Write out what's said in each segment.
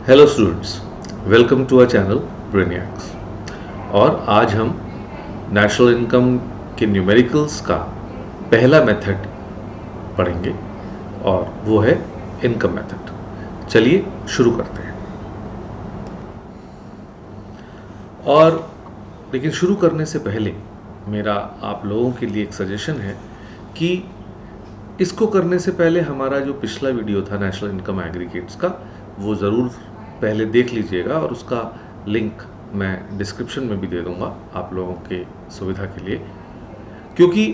Hello students, welcome to our channel Brainiacs. और आज हम नेशनल इनकम के न्यूमेरिकल्स का पहला मेथड पढ़ेंगे और वो है इनकम मेथड। चलिए शुरू करते हैं। और लेकिन शुरू करने से पहले मेरा आप लोगों के लिए एक सजेशन है कि इसको करने से पहले हमारा जो पिछला वीडियो था नेशनल इनकम एग्रीगेट्स का, वो ज़रूर पहले देख लीजिएगा और उसका लिंक मैं डिस्क्रिप्शन में भी दे दूंगा आप लोगों के सुविधा के लिए, क्योंकि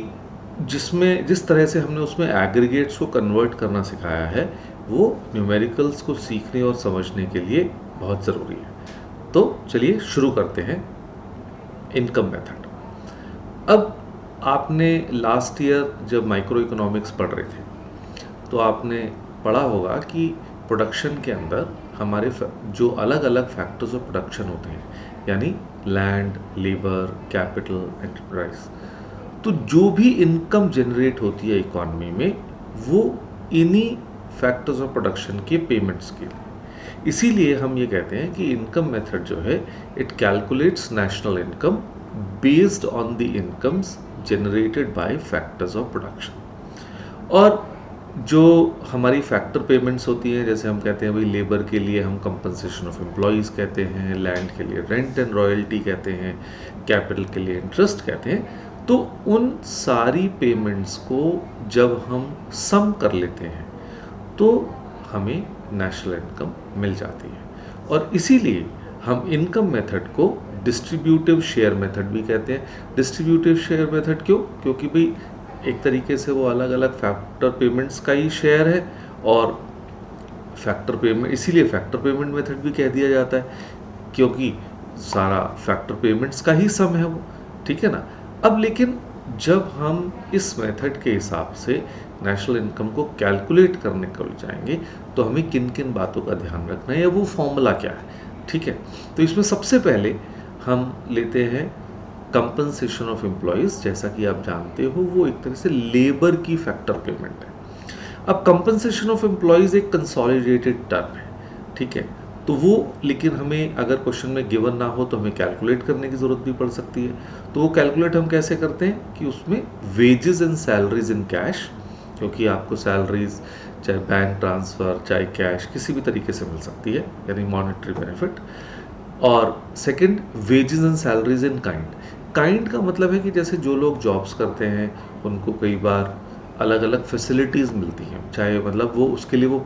जिस तरह से हमने उसमें एग्रीगेट्स को कन्वर्ट करना सिखाया है वो न्यूमेरिकल्स को सीखने और समझने के लिए बहुत ज़रूरी है। तो चलिए शुरू करते हैं इनकम मेथड। अब आपने लास्ट ईयर जब माइक्रो इकोनॉमिक्स पढ़ रहे थे तो आपने पढ़ा होगा कि प्रोडक्शन के अंदर हमारे जो अलग अलग फैक्टर्स ऑफ प्रोडक्शन होते हैं, यानी लैंड, लेबर, कैपिटल, एंटरप्राइज, तो जो भी इनकम जनरेट होती है इकोनॉमी में वो इन्हीं फैक्टर्स ऑफ प्रोडक्शन के पेमेंट्स के लिए। इसीलिए हम ये कहते हैं कि इनकम मेथड जो है it calculates national income based on the incomes generated by factors of production. और जो हमारी फैक्टर पेमेंट्स होती हैं, जैसे हम कहते हैं भाई लेबर के लिए हम कंपनसेशन ऑफ एम्प्लॉयज़ कहते हैं, लैंड के लिए रेंट एंड रॉयल्टी कहते हैं, कैपिटल के लिए इंटरेस्ट कहते हैं, तो उन सारी पेमेंट्स को जब हम सम कर लेते हैं तो हमें नेशनल इनकम मिल जाती है। और इसीलिए हम इनकम मेथड को डिस्ट्रीब्यूटिव शेयर मेथड भी कहते हैं। डिस्ट्रीब्यूटिव शेयर मेथड क्यों? क्योंकि भाई एक तरीके से वो अलग अलग फैक्टर पेमेंट्स का ही शेयर है और फैक्टर पेमेंट, इसीलिए फैक्टर पेमेंट मेथड भी कह दिया जाता है क्योंकि सारा फैक्टर पेमेंट्स का ही सम है वो, ठीक है ना। अब लेकिन जब हम इस मेथड के हिसाब से नेशनल इनकम को कैलकुलेट करने को जाएंगे तो हमें किन किन बातों का ध्यान रखना है या वो फॉर्मूला क्या है, ठीक है। तो इसमें सबसे पहले हम लेते हैं कंपनसेशन ऑफ एम्प्लॉयज़। जैसा कि आप जानते हो वो एक तरह से लेबर की फैक्टर पेमेंट है। अब कंपनसेशन ऑफ एम्प्लॉयज़ एक कंसोलिडेटेड टर्म है, ठीक है। तो वो लेकिन हमें अगर क्वेश्चन में गिवन ना हो तो हमें कैलकुलेट करने की ज़रूरत भी पड़ सकती है। तो वो कैलकुलेट हम कैसे करते हैं कि उसमें wages and salaries in cash, क्योंकि आपको सैलरीज चाहे बैंक ट्रांसफ़र चाहे कैश किसी भी तरीके से मिल सकती है, यानी मॉनेटरी बेनिफिट। और second, wages and salaries in kind. Kind का मतलब है कि जैसे जो लोग जॉब्स करते हैं उनको कई बार अलग अलग फैसिलिटीज़ मिलती हैं, चाहे मतलब वो उसके लिए वो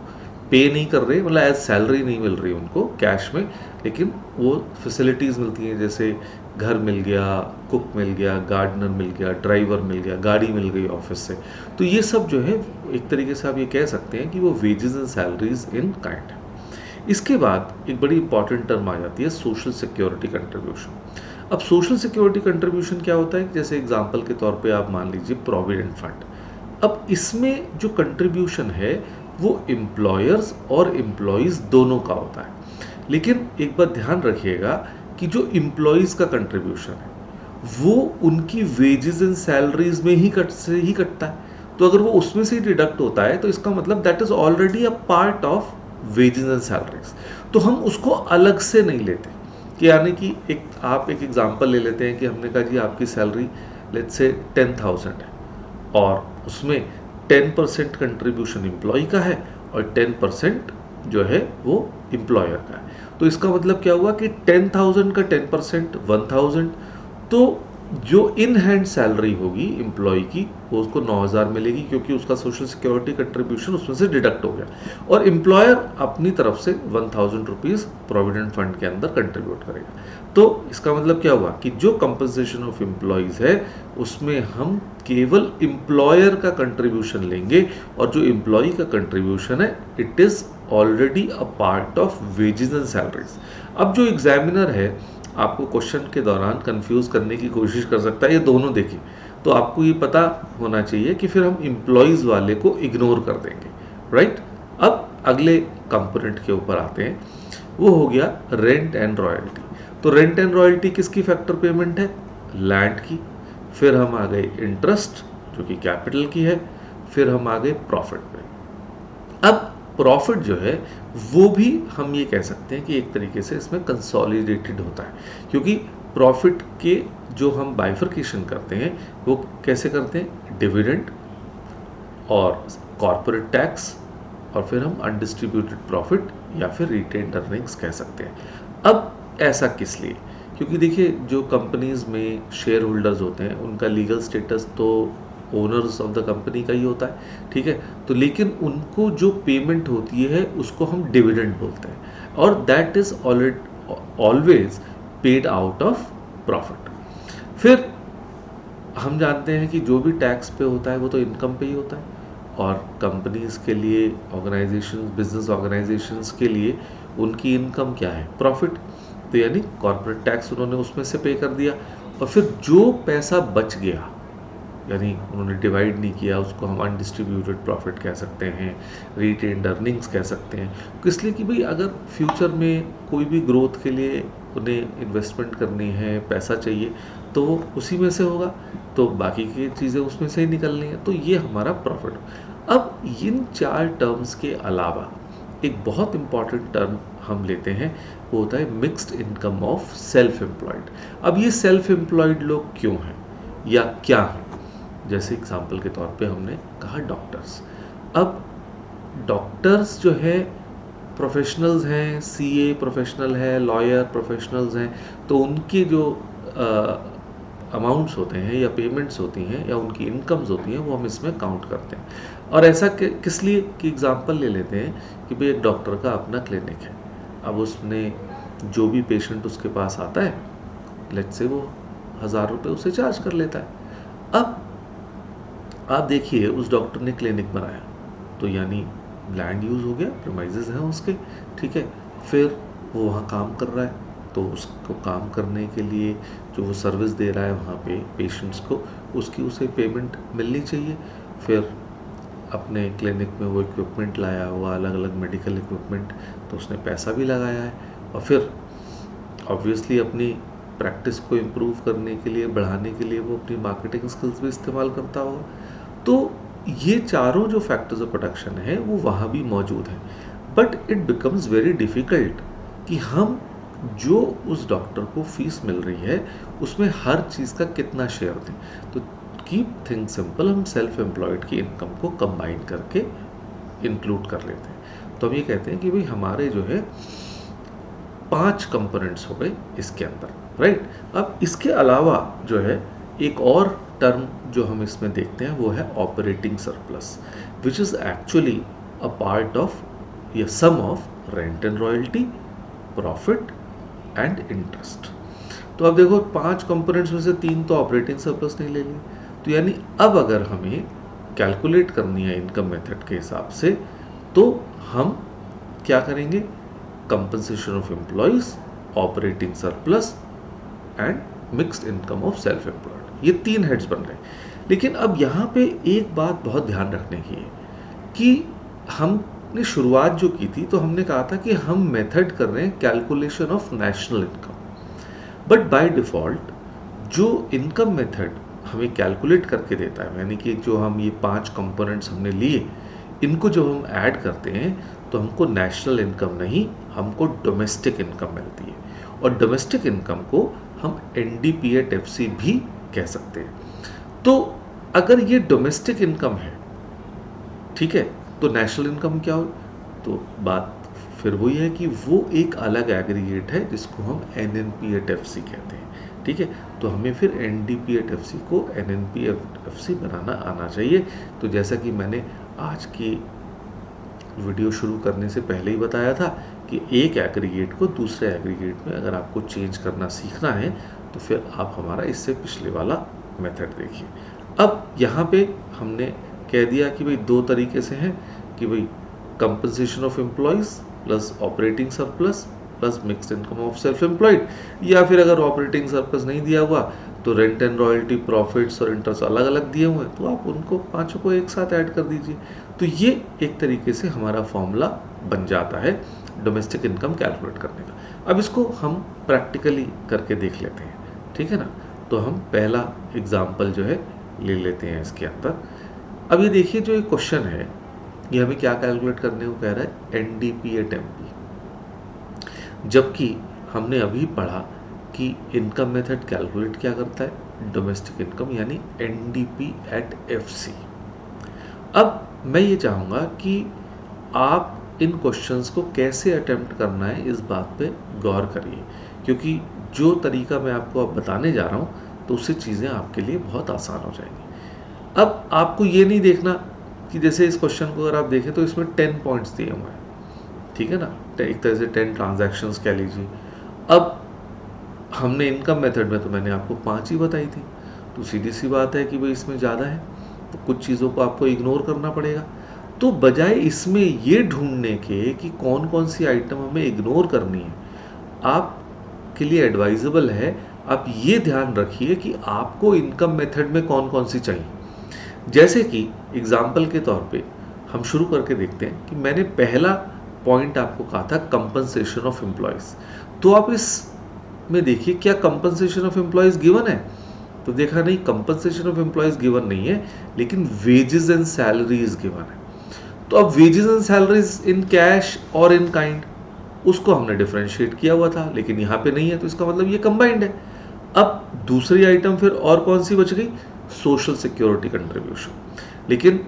पे नहीं कर रहे, मतलब एज सैलरी नहीं मिल रही उनको कैश में, लेकिन वो फैसिलिटीज़ मिलती हैं, जैसे घर मिल गया, कुक मिल गया, गार्डनर मिल गया, ड्राइवर मिल गया, गाड़ी मिल गई ऑफिस से। तो ये सब जो है एक तरीके से आप ये कह सकते हैं कि वो wages and salaries in kind है। इसके बाद एक बड़ी इंपॉर्टेंट टर्म आ जाती है सोशल सिक्योरिटी कंट्रीब्यूशन। अब सोशल सिक्योरिटी कंट्रीब्यूशन क्या होता है? जैसे एग्जांपल के तौर पे आप मान लीजिए प्रोविडेंट फंड। अब इसमें जो कंट्रीब्यूशन है वो एम्प्लॉयर्स और एम्प्लॉयज़ दोनों का होता है, लेकिन एक बात ध्यान रखिएगा कि जो एम्प्लॉयज़ का कंट्रीब्यूशन है वो उनकी वेजेस एंड सैलरीज में ही कटता है। तो अगर वो उसमें से ही डिडक्ट होता है तो इसका मतलब that is already a part of wages and salaries, तो हम उसको अलग से नहीं लेते। कि यानी कि आप एक एग्जांपल ले लेते हैं कि हमने कहा जी आपकी सैलरी लेट्स से 10,000 है और उसमें 10% कंट्रीब्यूशन एम्प्लॉय का है और 10% जो है वो एम्प्लॉयर का है। तो इसका मतलब क्या हुआ कि 10,000 का 10% 1,000, तो जो इन हैंड सैलरी होगी एम्प्लॉय की वो उसको 9,000 मिलेगी, क्योंकि उसका सोशल सिक्योरिटी कंट्रीब्यूशन उसमें से डिडक्ट हो गया, और एम्प्लॉयर अपनी तरफ से 1,000 रुपीज़ प्रोविडेंट फंड के अंदर कंट्रीब्यूट करेगा। तो इसका मतलब क्या हुआ कि जो कंपनसेशन ऑफ एम्प्लॉयज़ है उसमें हम केवल एम्प्लॉयर का कंट्रीब्यूशन लेंगे, और जो एम्प्लॉय का कंट्रीब्यूशन है it is already a part of wages and salaries. अब जो एग्जामिनर है आपको क्वेश्चन के दौरान कंफ्यूज करने की कोशिश कर सकता है, ये दोनों देखिए, तो आपको ये पता होना चाहिए कि फिर हम एम्प्लॉयज़ वाले को इग्नोर कर देंगे, राइट। अब अगले कंपोनेंट के ऊपर आते हैं, वो हो गया रेंट एंड रॉयल्टी। तो रेंट एंड रॉयल्टी किसकी फैक्टर पेमेंट है? लैंड की। फिर हम आ गए इंटरेस्ट जो कि कैपिटल की है, फिर हम आ गए प्रॉफिट पे। अब प्रॉफिट जो है वो भी हम ये कह सकते हैं कि एक तरीके से इसमें कंसोलिडेटेड होता है, क्योंकि प्रॉफिट के जो हम बाइफर्केशन करते हैं वो कैसे करते हैं, डिविडेंड और कॉर्पोरेट टैक्स और फिर हम अनडिस्ट्रीब्यूटेड प्रॉफिट या फिर रिटेन्ड अर्निंग्स कह सकते हैं। अब ऐसा किस लिए, क्योंकि देखिए जो कंपनीज में शेयर होल्डर्स होते हैं उनका लीगल स्टेटस तो ओनर्स ऑफ द कंपनी का ही होता है, ठीक है, तो लेकिन उनको जो पेमेंट होती है उसको हम डिविडेंड बोलते हैं और that is always paid out of profit. फिर हम जानते हैं कि जो भी टैक्स पे होता है वो तो इनकम पे ही होता है, और कंपनीज के लिए, ऑर्गेनाइजेशन, बिजनेस ऑर्गेनाइजेशंस के लिए उनकी इनकम क्या है, प्रॉफिट, तो यानी कॉर्पोरेट टैक्स उन्होंने उसमें से पे कर दिया, और फिर जो पैसा बच गया यानी उन्होंने डिवाइड नहीं किया उसको हम अनडिस्ट्रीब्यूटेड प्रॉफिट कह सकते हैं, रिटेन्ड अर्निंग्स कह सकते हैं, इसलिए कि भाई अगर फ्यूचर में कोई भी ग्रोथ के लिए उन्हें इन्वेस्टमेंट करनी है, पैसा चाहिए, तो वो उसी में से होगा, तो बाकी की चीज़ें उसमें से ही निकलनी है, तो ये हमारा प्रॉफिट। अब इन 4 टर्म्स के अलावा एक बहुत इंपॉर्टेंट टर्म हम लेते हैं, वो होता है mixed income of self employed. अब ये सेल्फ एम्प्लॉयड लोग क्यों हैं या क्या हैं, जैसे एग्जाम्पल के तौर पे हमने कहा डॉक्टर्स। अब डॉक्टर्स जो है प्रोफेशनल्स हैं, सीए प्रोफेशनल है, लॉयर प्रोफेशनल्स हैं, तो उनकी जो अमाउंट्स होते हैं या पेमेंट्स होती हैं या उनकी इनकम्स होती हैं वो हम इसमें काउंट करते हैं। और ऐसा किस लिए कि एग्जांपल ले लेते हैं कि भाई एक डॉक्टर का अपना क्लिनिक है, अब उसने जो भी पेशेंट उसके पास आता है, लेट्स से वो 1000 रुपये उसे चार्ज कर लेता है। अब आप देखिए उस डॉक्टर ने क्लिनिक बनाया, तो यानी लैंड यूज़ हो गया, प्रीमाइसेस हैं उसके, ठीक है, फिर वो वहाँ काम कर रहा है, तो उसको काम करने के लिए जो वो सर्विस दे रहा है वहाँ पे पेशेंट्स को, उसकी उसे पेमेंट मिलनी चाहिए। फिर अपने क्लिनिक में वो इक्विपमेंट लाया हुआ, अलग अलग मेडिकल इक्विपमेंट, तो उसने पैसा भी लगाया है, और फिर ऑब्वियसली अपनी प्रैक्टिस को इम्प्रूव करने के लिए, बढ़ाने के लिए वो अपनी मार्केटिंग स्किल्स भी इस्तेमाल करता होगा। तो ये चारों जो फैक्टर्स ऑफ प्रोडक्शन है वो वहाँ भी मौजूद हैं, but it becomes very difficult कि हम जो उस डॉक्टर को फीस मिल रही है उसमें हर चीज़ का कितना शेयर दें। तो कीप थिंग्स सिंपल, हम सेल्फ एम्प्लॉयड की इनकम को कंबाइन करके इंक्लूड कर लेते हैं। तो हम ये कहते हैं कि भाई हमारे जो है 5 कंपोनेंट्स हो गए इसके अंदर, राइट। अब इसके अलावा जो है एक और टर्म जो हम इसमें देखते हैं वो है operating surplus, which is actually a part of या sum of rent and royalty, profit and interest. तो अब देखो 5 कंपोनेंट्स में से 3 तो ऑपरेटिंग सरप्लस नहीं ले ली, तो यानी अब अगर हमें कैलकुलेट करनी है इनकम मेथड के हिसाब से, तो हम क्या करेंगे, compensation of employees, operating surplus and mixed income of self employed, ये 3 हेड्स बन रहे हैं। लेकिन अब यहाँ पे एक बात बहुत ध्यान रखने की है कि हमने शुरुआत जो की थी तो हमने कहा था कि हम मेथड कर रहे हैं calculation of national income, but by default जो इनकम मेथड हमें कैलकुलेट करके देता है, यानी कि जो हम ये 5 कंपोनेंट्स हमने लिए, इनको जब हम ऐड करते हैं तो हमको नेशनल इनकम नहीं, हमको डोमेस्टिक इनकम मिलती है, और डोमेस्टिक इनकम को हम NDPAT-FC भी कह सकते हैं। तो अगर ये डोमेस्टिक इनकम है, ठीक है, तो नेशनल इनकम क्या हो, तो बात फिर वही है कि वो एक अलग एग्रीगेट है जिसको हम NNPAT-FC कहते हैं, ठीक है। तो हमें फिर NDPAT-FC को NNPAT-FC बनाना आना चाहिए। तो जैसा कि मैंने आज की वीडियो शुरू करने से पहले ही बताया था कि एक एग्रीगेट को दूसरे एग्रीगेट में अगर आपको चेंज करना सीखना है तो फिर आप हमारा इससे पिछले वाला मेथड देखिए। अब यहाँ पे हमने कह दिया कि भाई 2 तरीके से हैं कि भाई compensation of employees plus operating surplus plus mixed income of self employed, या फिर अगर ऑपरेटिंग सरप्लस नहीं दिया हुआ तो रेंट एंड रॉयल्टी, प्रॉफिट्स और इंटरेस्ट अलग अलग दिए हुए हैं, तो आप उनको 5 को एक साथ ऐड कर दीजिए। तो ये एक तरीके से हमारा फॉर्मूला बन जाता है डोमेस्टिक इनकम कैलकुलेट करने का। अब इसको हम प्रैक्टिकली करके देख लेते हैं, ठीक है ना। तो हम पहला एग्जाम्पल जो है ले लेते हैं इसके अंदर। अब ये देखिए जो ये क्वेश्चन है ये हमें क्या कैलकुलेट करने को कह रहा है, एनडीपी एट एमपी, जबकि हमने अभी पढ़ा कि इनकम मेथड कैलकुलेट क्या करता है, डोमेस्टिक इनकम यानी एनडीपी एट एफसी। अब मैं ये चाहूँगा कि आप इन क्वेश्चंस को कैसे अटेम्प्ट करना है इस बात पे गौर करिए, क्योंकि जो तरीका मैं आपको अब बताने जा रहा हूँ तो उससे चीज़ें आपके लिए बहुत आसान हो जाएंगी। अब आपको ये नहीं देखना कि जैसे इस क्वेश्चन को अगर आप देखें तो इसमें 10 पॉइंट्स दिए हुए हैं, ठीक है ना, एक तरह से 10 ट्रांजैक्शंस कह लीजिए। अब हमने इनकम मेथड में तो मैंने आपको 5 ही बताई थी, तो सीधी सी बात है कि भाई इसमें ज़्यादा है तो कुछ चीज़ों को आपको इग्नोर करना पड़ेगा। तो बजाय इसमें ये ढूंढने के कि कौन कौन सी आइटम हमें इग्नोर करनी है, आपके लिए एडवाइजेबल है आप ये ध्यान रखिए कि आपको इनकम मेथड में कौन कौन सी चाहिए। जैसे कि एग्जाम्पल के तौर पे हम शुरू करके देखते हैं कि मैंने पहला पॉइंट आपको कहा था कंपनसेशन ऑफ एम्प्लॉयज़। तो आप इस में देखिए क्या कंपनसेशन ऑफ एम्प्लॉयज़ गिवन है, तो देखा नहीं कंपनसेशन ऑफ एम्प्लॉयज़ गिवन नहीं है, लेकिन वेजेस एंड सैलरीज गिवन है। तो अब wages and salaries in cash और इन काइंड, उसको हमने डिफरेंशिएट किया हुआ था, लेकिन यहाँ पे नहीं है, तो इसका मतलब ये कंबाइंड है। अब दूसरी आइटम फिर और कौन सी बच गई, सोशल सिक्योरिटी कंट्रीब्यूशन। लेकिन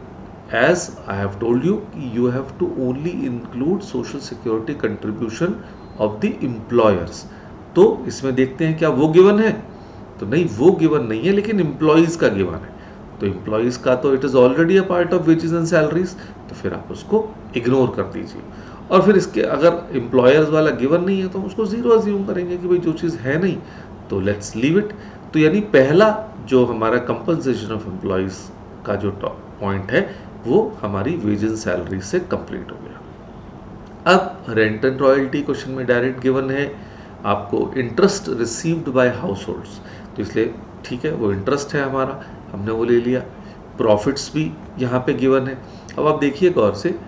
as I have told you, you have to only include social security contribution of the employers. तो इसमें देखते हैं क्या वो गिवन है, तो नहीं वो गिवन नहीं है, लेकिन एम्प्लॉयज का गिवन है। तो एम्प्लॉयज का तो it is already a part of wages and salaries, तो फिर आप उसको इग्नोर कर दीजिए। और फिर इसके अगर एम्प्लॉयर्स वाला गिवन नहीं है तो उसको जीरो अज्यूम करेंगे कि भाई जो चीज़ है नहीं तो लेट्स लीव इट। तो यानी पहला जो हमारा कंपनसेशन ऑफ एम्प्लॉयज का जो पॉइंट है वो हमारी वेजेस एंड सैलरी से कंप्लीट हो गया। अब रेंट एंड रॉयल्टी क्वेश्चन में डायरेक्ट गिवन है आपको interest received by house holds, तो इसलिए ठीक है वो इंटरेस्ट है हमारा, हमने वो ले लिया। प्रॉफिट्स भी यहाँ पे गिवन है। अब आप देखिए गौर से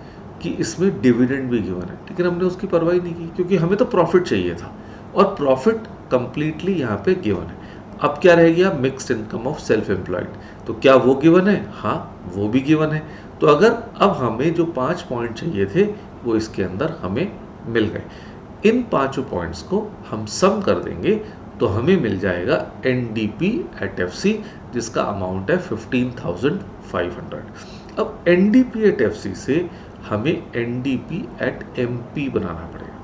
कि इसमें डिविडेंड भी गिवन है, लेकिन हमने उसकी परवाह नहीं की क्योंकि हमें तो प्रॉफिट चाहिए था, और प्रॉफिट कंप्लीटली यहाँ पे गिवन है। अब क्या रह गया, mixed income of self employed, तो क्या वो गिवन है, हाँ वो भी गिवन है। तो अगर अब हमें जो 5 पॉइंट चाहिए थे वो इसके अंदर हमें मिल गए। इन 5 पॉइंट्स को हम सम कर देंगे तो हमें मिल जाएगा एनडीपी एट एफसी, जिसका अमाउंट है 15,500। अब एनडीपी एट एफसी से हमें एनडीपी एट एमपी बनाना पड़ेगा,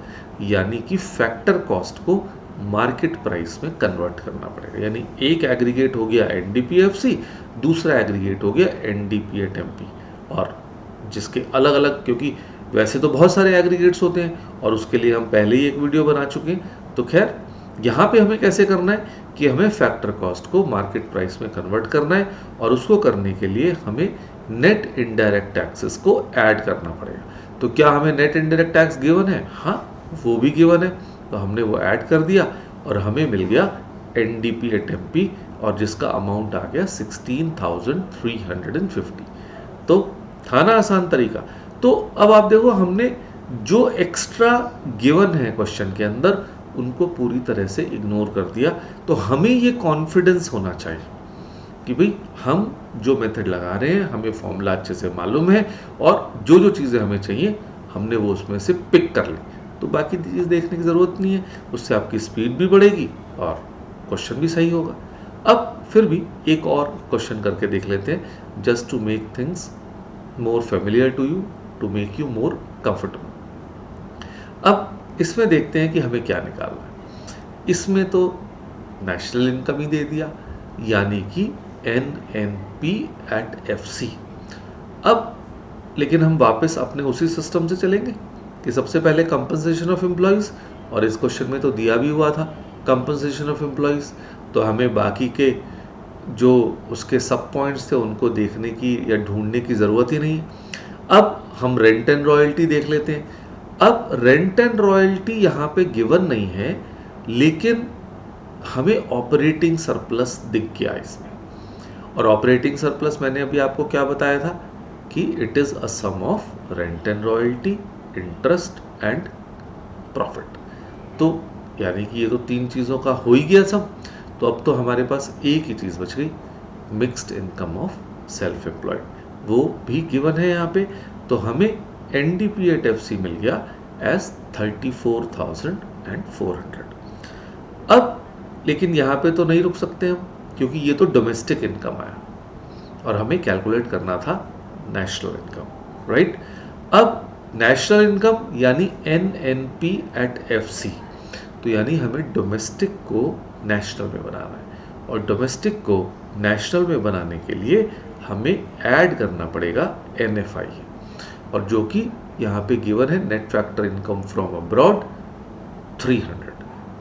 यानी कि फैक्टर कॉस्ट को मार्केट प्राइस में कन्वर्ट करना पड़ेगा। यानी एक एग्रीगेट हो गया एनडीपी एफसी, दूसरा एग्रीगेट हो गया एनडीपी एट एमपी, और जिसके अलग अलग, क्योंकि वैसे तो बहुत सारे एग्रीगेट्स होते हैं और उसके लिए हम पहले ही एक वीडियो बना चुके हैं। तो खैर यहाँ पे हमें कैसे करना है कि हमें फैक्टर कॉस्ट को मार्केट प्राइस में कन्वर्ट करना है, और उसको करने के लिए हमें नेट इनडायरेक्ट टैक्सेस को ऐड करना पड़ेगा। तो क्या हमें नेट इनडायरेक्ट टैक्स गिवन है, हाँ वो भी गिवन है, तो हमने वो ऐड कर दिया और हमें मिल गया एनडीपी एट एमपी, और जिसका अमाउंट आ गया 16,350। तो था ना आसान तरीका। तो अब आप देखो हमने जो एक्स्ट्रा गिवन है क्वेश्चन के अंदर उनको पूरी तरह से इग्नोर कर दिया। तो हमें ये कॉन्फिडेंस होना चाहिए कि भाई हम जो मेथड लगा रहे हैं हमें फॉर्मूला अच्छे से मालूम है, और जो जो चीज़ें हमें चाहिए हमने वो उसमें से पिक कर ली। तो बाकी चीज़ देखने की ज़रूरत नहीं है, उससे आपकी स्पीड भी बढ़ेगी और क्वेश्चन भी सही होगा। अब फिर भी एक और क्वेश्चन करके देख लेते हैं, just to make things more familiar to you, to make you more comfortable. अब इसमें देखते हैं कि हमें क्या निकालना है। इसमें तो नेशनल इनकम ही दे दिया, यानी कि एनएनपी एट एफसी। अब लेकिन हम वापस अपने उसी सिस्टम से चलेंगे कि सबसे पहले कंपनसेशन ऑफ एम्प्लॉयज़, और इस क्वेश्चन में तो दिया भी हुआ था कंपनसेशन ऑफ एम्प्लॉयज़, तो हमें बाकी के जो उसके सब पॉइंट्स थे उनको देखने की या ढूंढने की ज़रूरत ही नहीं है। अब हम रेंट एंड रॉयल्टी देख लेते हैं। अब रेंट एंड रॉयल्टी यहाँ पे गिवन नहीं है, लेकिन हमें ऑपरेटिंग सरप्लस दिख गया इसमें, और ऑपरेटिंग सरप्लस मैंने अभी आपको क्या बताया था कि it is a sum of rent and royalty, interest and profit. तो यानी कि ये तो 3 चीज़ों का हो ही गया सब। तो अब तो हमारे पास एक ही चीज़ बच गई, mixed income of self employed, वो भी गिवन है यहाँ पे। तो हमें NDPAT-FC मिल गया एज 34,400। अब लेकिन यहाँ पे तो नहीं रुक सकते हम, क्योंकि ये तो डोमेस्टिक इनकम आया और हमें कैलकुलेट करना था नेशनल इनकम, राइट। अब नेशनल इनकम यानी NNP@FC, तो यानी हमें डोमेस्टिक को नेशनल में बनाना है, और डोमेस्टिक को नेशनल में बनाने के लिए हमें ऐड करना पड़ेगा NFI, और जो कि यहाँ पे गिवन है net factor income from abroad 300,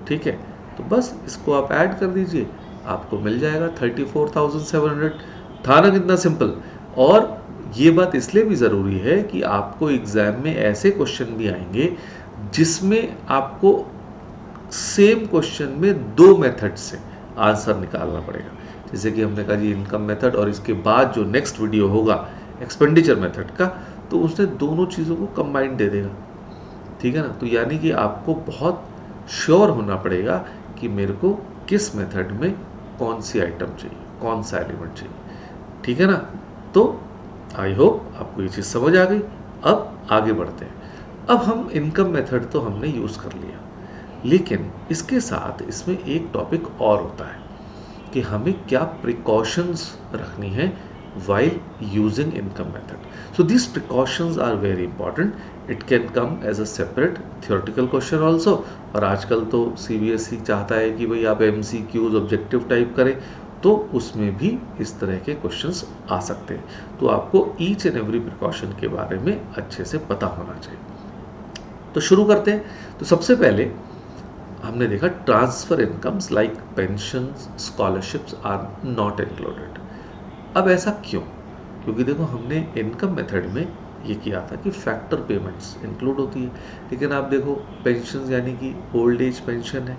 ठीक है। तो बस इसको आप ऐड कर दीजिए, आपको मिल जाएगा 34,700। था ना कितना सिंपल। और ये बात इसलिए भी ज़रूरी है कि आपको एग्जाम में ऐसे क्वेश्चन भी आएंगे जिसमें आपको सेम क्वेश्चन में दो मेथड से आंसर निकालना पड़ेगा। जैसे कि हमने कहा जी इनकम मेथड, और इसके बाद जो नेक्स्ट वीडियो होगा एक्सपेंडिचर मेथड का, तो उसने दोनों चीज़ों को कंबाइन दे देगा, ठीक है ना। तो यानी कि आपको बहुत श्योर होना पड़ेगा कि मेरे को किस मेथड में कौन सी आइटम चाहिए, कौन सा एलिमेंट चाहिए, ठीक है ना। तो आई होप आपको ये चीज़ समझ आ गई। अब आगे बढ़ते हैं। अब हम इनकम मेथड तो हमने यूज़ कर लिया, लेकिन इसके साथ इसमें एक टॉपिक और होता है कि हमें क्या प्रिकॉशंस रखनी है while using income method. So these precautions are very important. It can come as a separate theoretical question also. और आजकल तो CBSE चाहता है कि भाई आप MCQs ऑब्जेक्टिव टाइप करें, तो उसमें भी इस तरह के क्वेश्चंस आ सकते हैं। तो आपको ईच एंड एवरी प्रिकॉशन के बारे में अच्छे से पता होना चाहिए। तो शुरू करते हैं। तो सबसे पहले हमने देखा transfer incomes like pensions, scholarships are not included. अब ऐसा क्यों? क्योंकि देखो हमने इनकम मेथड में ये किया था कि फैक्टर पेमेंट्स इंक्लूड होती है, लेकिन आप देखो पेंशन यानी कि ओल्ड एज पेंशन है,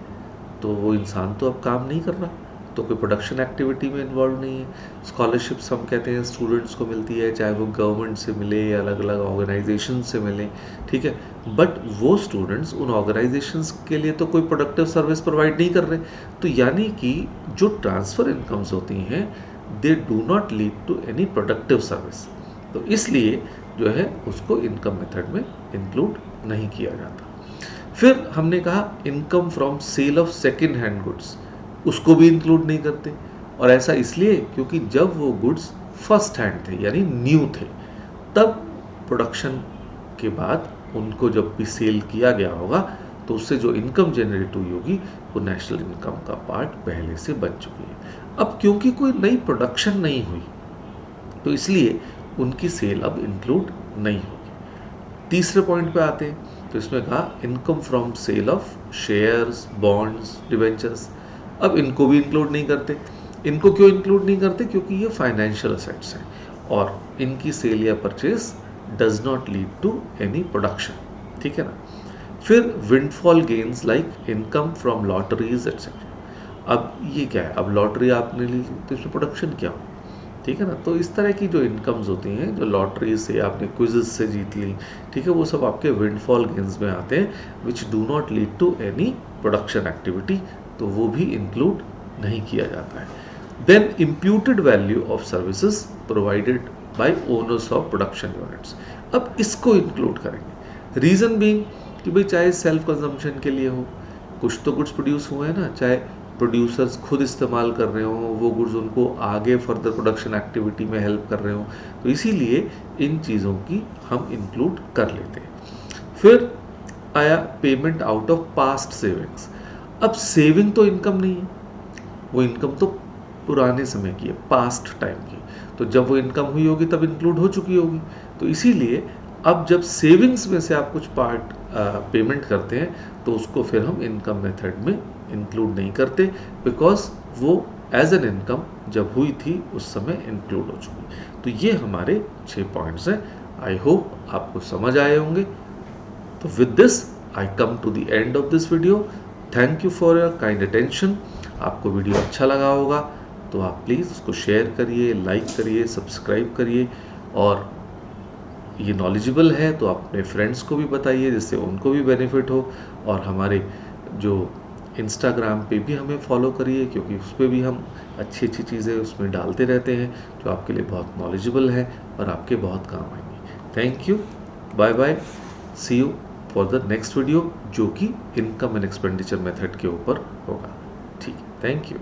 तो वो इंसान तो अब काम नहीं कर रहा, तो कोई प्रोडक्शन एक्टिविटी में इन्वॉल्व नहीं है। स्कॉलरशिप्स हम कहते हैं स्टूडेंट्स को मिलती है, चाहे वो गवर्नमेंट से मिले या अलग अलग ऑर्गेनाइजेशन से मिले, ठीक है। बट वो स्टूडेंट्स उन ऑर्गेनाइजेशंस के लिए तो कोई प्रोडक्टिव सर्विस प्रोवाइड नहीं कर रहे। तो यानी कि जो ट्रांसफ़र इनकम्स होती हैं they do not lead to any productive service, तो इसलिए जो है उसको इनकम मेथड में इंक्लूड नहीं किया जाता। फिर हमने कहा income from sale of second hand goods, उसको भी इंक्लूड नहीं करते। और ऐसा इसलिए क्योंकि जब वो गुड्स फर्स्ट हैंड थे यानी न्यू थे, तब प्रोडक्शन के बाद उनको जब भी सेल किया गया होगा तो उससे जो इनकम जनरेट हुई होगी वो नेशनल इनकम का पार्ट पहले से बन चुकी है। अब क्योंकि कोई नई प्रोडक्शन नहीं हुई तो इसलिए उनकी सेल अब इंक्लूड नहीं होगी। तीसरे पॉइंट पे आते हैं। तो इसमें कहा income from sale of shares, bonds, debentures. अब इनको भी इंक्लूड नहीं करते। इनको क्यों इंक्लूड नहीं करते? क्योंकि ये फाइनेंशियल असेट्स हैं और इनकी सेल या purchase does not lead to any production, ठीक है ना। फिर windfall gains like income from lotteries etcetera. अब ये क्या है? अब लॉटरी आपने ली तो इसमें प्रोडक्शन क्या हो, ठीक है ना। तो इस तरह की जो इनकम्स होती हैं, जो लॉटरी से आपने क्विज़ से जीत ली, ठीक है, वो सब आपके विंडफॉल गेन्स में आते हैं which do not lead to any production activity, तो वो भी इंक्लूड नहीं किया जाता है। Then imputed value of services provided by owners of production units. अब इसको इंक्लूड करेंगे। रीज़न बीइंग कि भाई चाहे सेल्फ कंजम्पशन के लिए हो, कुछ तो गुड्स प्रोड्यूस हुए हैं ना, चाहे प्रोड्यूसर्स खुद इस्तेमाल कर रहे हो, वो गुड्स उनको आगे फर्दर प्रोडक्शन एक्टिविटी में हेल्प कर रहे हो, तो इसीलिए इन चीज़ों की हम इंक्लूड कर लेते हैं। फिर आया payment out of past savings. अब सेविंग तो इनकम नहीं है, वो इनकम तो पुराने समय की है, पास्ट टाइम की, तो जब वो इनकम हुई होगी तब इंक्लूड हो चुकी होगी। तो इसीलिए अब जब सेविंग्स में से आप कुछ पार्ट पेमेंट करते हैं तो उसको फिर हम इनकम मेथड में इंक्लूड नहीं करते, बिकॉज वो एज एन इनकम जब हुई थी उस समय इंक्लूड हो चुकी। तो ये हमारे 6 पॉइंट्स हैं। आई होप आपको समझ आए होंगे। तो with this I come to the end of this video. Thank you for your kind attention. आपको वीडियो अच्छा लगा होगा तो आप प्लीज़ उसको शेयर करिए, लाइक करिए, सब्सक्राइब करिए, और ये नॉलेजेबल है तो आप अपने फ्रेंड्स को भी बताइए जिससे उनको भी बेनिफिट हो। और हमारे जो इंस्टाग्राम पे भी हमें फॉलो करिए, क्योंकि उस पर भी हम अच्छी अच्छी चीज़ें उसमें डालते रहते हैं जो आपके लिए बहुत नॉलेजेबल है और आपके बहुत काम आएंगी। Thank you, bye bye, see you for the next video जो कि इनकम एंड एक्सपेंडिचर मेथड के ऊपर होगा। ठीक है, थैंक यू।